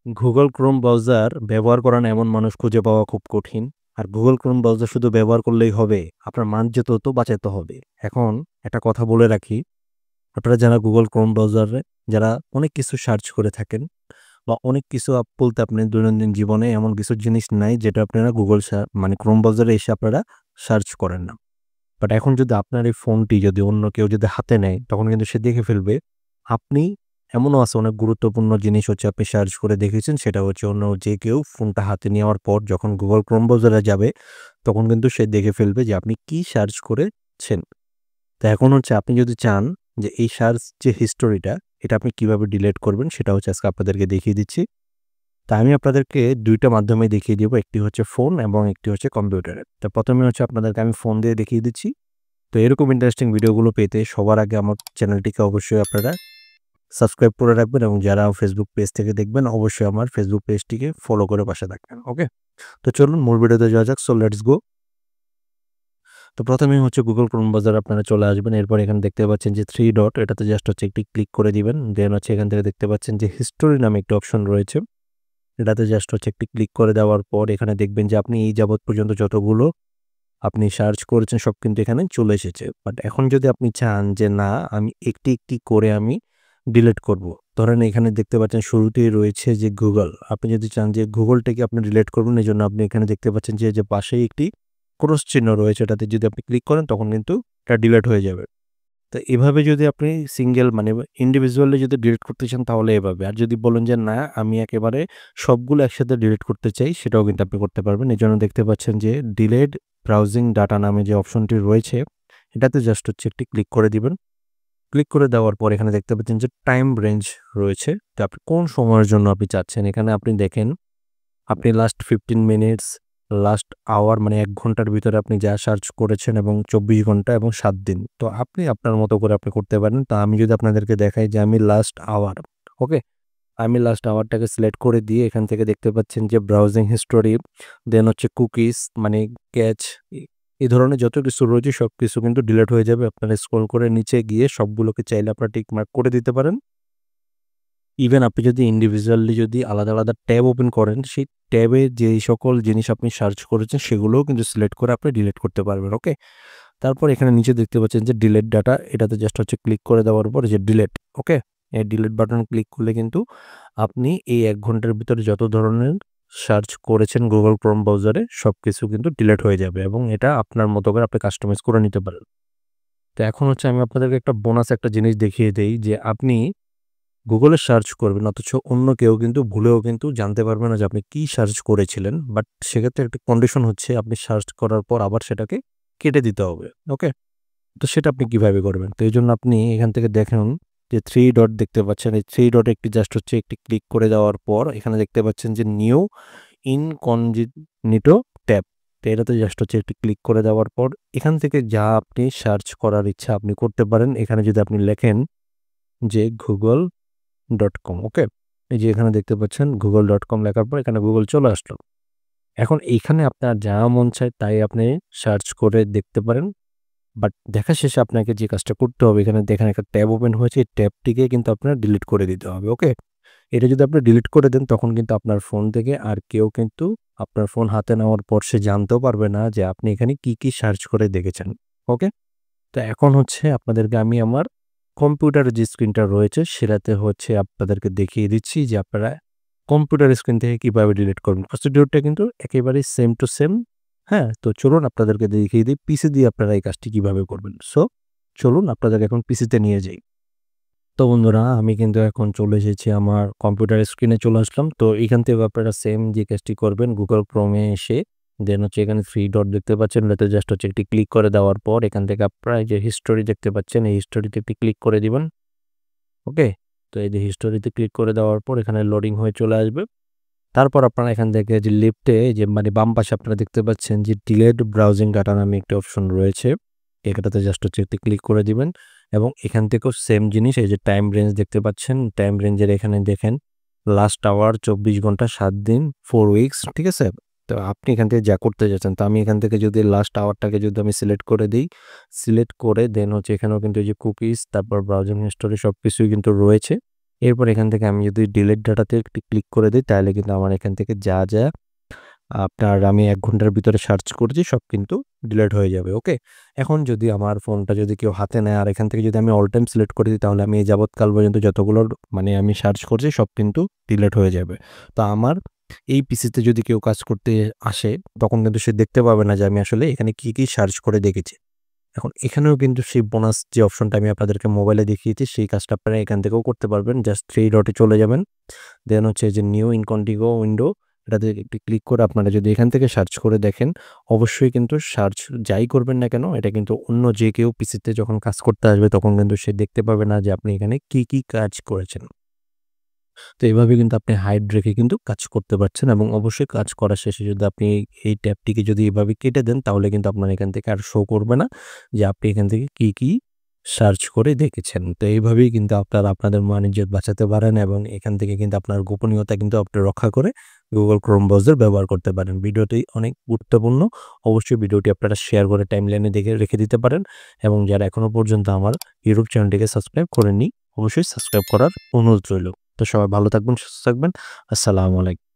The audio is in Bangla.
গুগল ক্রোম ব্রাউজার ব্যবহার করেন এমন মানুষ খুঁজে পাওয়া খুব কঠিন। আর গুগল ক্রোম ব্রাউজার শুধু ব্যবহার করলেই হবে, আপনার মানচিত্র তো বাঁচাতে হবে। এখন একটা কথা বলে রাখি, আপনারা যারা গুগল ক্রোম ব্রাউজারে যারা অনেক কিছু সার্চ করে থাকেন বা অনেক কিছু বলতে আপনি দৈনন্দিন জীবনে এমন কিছু জিনিস নাই যেটা আপনারা গুগল মানে ক্রোম ব্রাউজারে এসে আপনারা সার্চ করেন না। বাট এখন যদি আপনার এই ফোনটি যদি অন্য কেউ যদি হাতে নেয়, তখন কিন্তু সে দেখে ফেলবে আপনি এমনও আছে অনেক গুরুত্বপূর্ণ জিনিস হচ্ছে আপনি সার্চ করে দেখেছেন, সেটা হচ্ছে অন্য যে কেউ ফোনটা হাতে নেওয়ার পর যখন গুগল ক্রোম ব্রাউজারে যাবে, তখন কিন্তু সে দেখে ফেলবে যে আপনি কি সার্চ করেছেন। তো এখন হচ্ছে আপনি যদি চান যে এই সার্চ যে হিস্টোরিটা, এটা আপনি কিভাবে ডিলিট করবেন, সেটা হচ্ছে আজকে আপনাদেরকে দেখিয়ে দিচ্ছি। তা আমি আপনাদেরকে ২ টা মাধ্যমে দেখিয়ে দিব। একটি হচ্ছে ফোন এবং একটি হচ্ছে কম্পিউটারে। তো প্রথমে হচ্ছে আপনাদেরকে আমি ফোন দিয়ে দেখিয়ে দিচ্ছি। তো এরকম ইন্টারেস্টিং ভিডিওগুলো পেতে সবার আগে আমার চ্যানেলটিকে অবশ্যই আপনারা সাবস্ক্রাইব করে রাখবেন এবং যারা ফেসবুক পেজ থেকে দেখবেন অবশ্যই আমার ফেসবুক পেজটিকে ফলো করে পাশে থাকবেন। ওকে? তো চলুন মূল ভিডিওতে যাওয়া যাক। So let's go. তো প্রথমেই হচ্ছে গুগল ক্রোম ব্রাউজারে আপনারা চলে আসবেন। এরপর এখানে দেখতে পাচ্ছেন যে 3 ডট, এটাতে জাস্ট হচ্ছে একটি ক্লিক করে দিবেন। দেন হচ্ছে এখান থেকে দেখতে পাচ্ছেন যে হিস্টোরি নামে একটা অপশন রয়েছে। এটাতে জাস্ট হচ্ছে একটি ক্লিক করে দেওয়ার পর এখানে দেখবেন যে আপনি এই যাবৎ পর্যন্ত যতগুলো আপনি সার্চ করেছেন সব কিন্তু এখানে চলে এসেছে। বাট এখন যদি আপনি চান যে না আমি একটি, একটি করে আমি ডিলিট করব। ধরেন এখানে দেখতে পাচ্ছেন শুরুতেই রয়েছে যে গুগল। আপনি যদি চান যে গুগলটাকে আপনি ডিলিট করবেন, এজন্য আপনি এখানে দেখতে পাচ্ছেন যে পাশেই একটি ক্রস চিহ্ন রয়েছে, এটাতে যদি আপনি ক্লিক করেন তখন কিন্তু এটা ডিলিট হয়ে যাবে। তো এভাবে যদি আপনি সিঙ্গেল মানে ইন্ডিভিজুয়ালি যদি ডিলিট করতে চান তাহলে এভাবে। আর যদি বলেন যে না আমি একেবারে সবগুলো একসাথে ডিলিট করতে চাই, সেটাও কিন্তু আপনি করতে পারবেন। এজন্য দেখতে পাচ্ছেন যে ডিলিট ব্রাউজিং ডাটা নামে যে অপশনটি রয়েছে, এটাতে জাস্ট হচ্ছে একটি ক্লিক করে দিবেন। ক্লিক করে দেওয়ার পর এখানে দেখতে পাচ্ছেন যে টাইম রেঞ্জ রয়েছে। তো আপনি কোন সময়ের জন্য আপনি চাচ্ছেন, এখানে আপনি দেখেন আপনি লাস্ট 15 মিনিটস, লাস্ট আওয়ার মানে ১ ঘন্টার ভিতরে আপনি যা সার্চ করেছেন এবং ২৪ ঘন্টা এবং ৭ দিন। তো আপনি আপনার মতো করে আপনি করতে পারেন। তো আমি যদি আপনাদেরকে দেখাই যে আমি লাস্ট আওয়ার, ওকে? আমি লাস্ট আওয়ারটাকে সিলেক্ট করে দিয়ে এখান থেকে দেখতে পাচ্ছেন যে ব্রাউজিং হিস্টোরি, দেন হচ্ছে কুকিজ মানে ক্যাচ, এই ধরনের যত কিছু রয়েছে সবকিছু কিন্তু ডিলিট হয়ে যাবে। আপনারা স্ক্রল করে নিচে গিয়ে সবগুলোকে চাইলে আপনারা টিক মার্ক করে দিতে পারেন। ইভেন আপনি যদি ইন্ডিভিজুয়ালি যদি আলাদা, আলাদা ট্যাব ওপেন করেন, সেই ট্যাবে যেই সকল জিনিস আপনি সার্চ করেছেন সেগুলোও কিন্তু সিলেক্ট করে আপনি ডিলিট করতে পারবেন, ওকে? তারপর এখানে নিচে দেখতে পাচ্ছেন যে ডিলিট ডাটা, এটাতে জাস্ট হচ্ছে ক্লিক করে দেওয়ার পর যে ডিলিট, ওকে? এই ডিলিট বাটনে ক্লিক করলে কিন্তু আপনি এই ১ ঘন্টার ভিতরে যত ধরনের সার্চ করেছেন গুগল ক্রোম ব্রাউজারে সবকিছু কিন্তু ডিলিট হয়ে যাবে এবং এটা আপনার মতো করে আপনি কাস্টমাইজ করে নিতে পারেন। তো এখন হচ্ছে আমি আপনাদেরকে একটা বোনাস একটা জিনিস দেখিয়ে দেই যে আপনি গুগলে সার্চ করবেন অথচ অন্য কেউ কিন্তু ভুলেও কিন্তু জানতে পারবে না যে আপনি কি সার্চ করেছিলেন। বাট সেক্ষেত্রে একটা কন্ডিশন হচ্ছে আপনি সার্চ করার পর আবার সেটাকে কেটে দিতে হবে, ওকে? তো সেটা আপনি কিভাবে করবেন? তো এইজন্য আপনি এখান থেকে দেখুন যে 3 ডট দেখতে পাচ্ছেন। এই 3 ডটে একটি জাস্ট হচ্ছে একটি ক্লিক করে দেওয়ার পর এখানে দেখতে পাচ্ছেন যে নিউ ইনকগনিটো ট্যাব। তো এটাতে জাস্ট হচ্ছে একটি ক্লিক করে দেওয়ার পর এখান থেকে যা আপনি সার্চ করার ইচ্ছা আপনি করতে পারেন। এখানে যদি আপনি লেখেন যে google.com, ওকে? এই যে এখানে দেখতে পাচ্ছেন google.com লেখার পর এখানে গুগল চলে আসলো। এখন এইখানে আপনার যা মন চায় তাই আপনি সার্চ করে দেখতে পারেন। বাট দেখা শেষে আপনাকে যে কাজটা করতে হবে, এখানে দেখেন একটা ট্যাব ওপেন হয়েছে, এই ট্যাবটিকে কিন্তু আপনার ডিলিট করে দিতে হবে, ওকে? এটা যদি আপনি ডিলিট করে দেন তখন কিন্তু আপনার ফোন থেকে আর কেউ কিন্তু আপনার ফোন হাতে নেওয়ার পর সে জানতেও পারবে না যে আপনি এখানে কি, কি সার্চ করে দেখেছেন, ওকে? তো এখন হচ্ছে আপনাদেরকে আমি আমার কম্পিউটারের যে স্ক্রিনটা রয়েছে সেটাতে হচ্ছে আপনাদেরকে দেখিয়ে দিচ্ছি যে আপনারা কম্পিউটার স্ক্রিন থেকে কিভাবে ডিলিট করবেন। প্রসিডিউরটা কিন্তু একেবারেই সেম টু সেম। হ্যাঁ? তো চলুন আপনাদেরকে দেখিয়ে দিই পিসি দিয়ে আপনারা এই কাজটি কিভাবে করবেন। সো চলুন আপনাদেরকে এখন পিসিতে নিয়ে যাই। তো বন্ধুরা আমি কিন্তু এখন চলে এসেছি আমার কম্পিউটার স্ক্রিনে চলে আসলাম। তো এখান থেকে আপনারা সেম যে কাজটি করবেন Google Chrome এ এসে দেন হচ্ছে এখানে 3 ডট দেখতে পাচ্ছেন, এটাতে জাস্ট হচ্ছে একটি ক্লিক করে দেওয়ার পর এখান থেকে আপনারা এই যে হিস্টোরি দেখতে পাচ্ছেন, এই হিস্টোরিতে একটি ক্লিক করে দিবেন। ওকে? তো এই যে হিস্টোরিতে ক্লিক করে দেওয়ার পর এখানে লোডিং হয়ে চলে আসবে। তারপর আপনারা এখান থেকে যে লেফটে যে মানে বাম পাশে আপনারা দেখতে পাচ্ছেন যে ডিলেট ব্রাউজিং ডাটা নামে একটা অপশন রয়েছে। এটাতে জাস্ট হচ্ছে একটি ক্লিক করে দিবেন এবং এখান থেকেও সেম জিনিস এই যে টাইম রেঞ্জ দেখতে পাচ্ছেন। টাইম রেঞ্জের এখানে দেখেন লাস্ট আওয়ার ২৪ ঘন্টা ৭ দিন 4 উইকস, ঠিক আছে? তো আপনি এখান থেকে যা করতে যাচ্ছেন, তো আমি এখান থেকে যদি লাস্ট আওয়ারটাকে যদি আমি সিলেক্ট করে দেই, সিলেক্ট করে দেন হচ্ছে এখানেও কিন্তু এই যে কুকিজ তারপর ব্রাউজিং হিস্টোরি সবকিছুই কিন্তু রয়েছে। এরপর এখান থেকে আমি যদি ডিলিট ডাটাতে একটু ক্লিক করে দিই তাহলে কিন্তু আমার এখান থেকে যা আপনার আমি ১ ঘন্টার ভিতরে সার্চ করেছি সব কিন্তু ডিলিট হয়ে যাবে। ওকে? এখন যদি আমার ফোনটা যদি কেউ হাতে নেয় আর এখান থেকে যদি আমি অল টাইম সিলেক্ট করে দিই তাহলে আমি এই যাবৎকাল পর্যন্ত যতগুলো মানে আমি সার্চ করছি সব কিন্তু ডিলিট হয়ে যাবে। তো আমার এই পিসিতে যদি কেউ কাজ করতে আসে তখন কিন্তু সে দেখতে পাবে না যে আমি আসলে এখানে কি সার্চ করে দেখেছি। এখন এখানেও কিন্তু সেই বোনাস যে অপশনটা আমি আপনাদেরকে মোবাইলে দেখিয়েছি সেই কাজটা আপনারা এখান থেকেও করতে পারবেন। জাস্ট 3 ডটে চলে যাবেন। দেন হচ্ছে যে নিউ ইনকন্টিগো উইন্ডো এটাতে একটু ক্লিক করে আপনারা যদি এখান থেকে সার্চ করে দেখেন, অবশ্যই কিন্তু সার্চ যাই করবেন না কেন এটা কিন্তু অন্য যে কেউ পিসিতে যখন কাজ করতে আসবে তখন কিন্তু সে দেখতে পাবে না যে আপনি এখানে কি কাজ করেছেন। তো এভাবে কিন্তু আপনি হাইড রেখে কিন্তু কাজ করতে পারছেন এবং অবশ্যই কাজ করার শেষে যদি আপনি এই ট্যাবটিকে যদি এভাবে কেটে দেন তাহলে কিন্তু আপনার এখান থেকে আর শো করবে না যে আপনি এখান থেকে কি সার্চ করে দেখেছেন। তো এইভাবেই কিন্তু আপনারা আপনাদের মান-ইজ্জত বাঁচাতে পারেন এবং এখান থেকে কিন্তু আপনার গোপনীয়তা কিন্তু আপনি রক্ষা করে Google Chrome ব্রাউজার ব্যবহার করতে পারেন। ভিডিওটি অনেক গুরুত্বপূর্ণ। অবশ্যই ভিডিওটি আপনারা শেয়ার করে টাইমলাইনে দেখে রেখে দিতে পারেন এবং যারা এখনো পর্যন্ত আমার ইউটিউব চ্যানেলটিকে সাবস্ক্রাইব করেননি, অবশ্যই সাবস্ক্রাইব করার অনুরোধ রইল। তো সবাই ভালো থাকবেন, সুস্থ থাকবেন। আসসালামু আলাইকুম।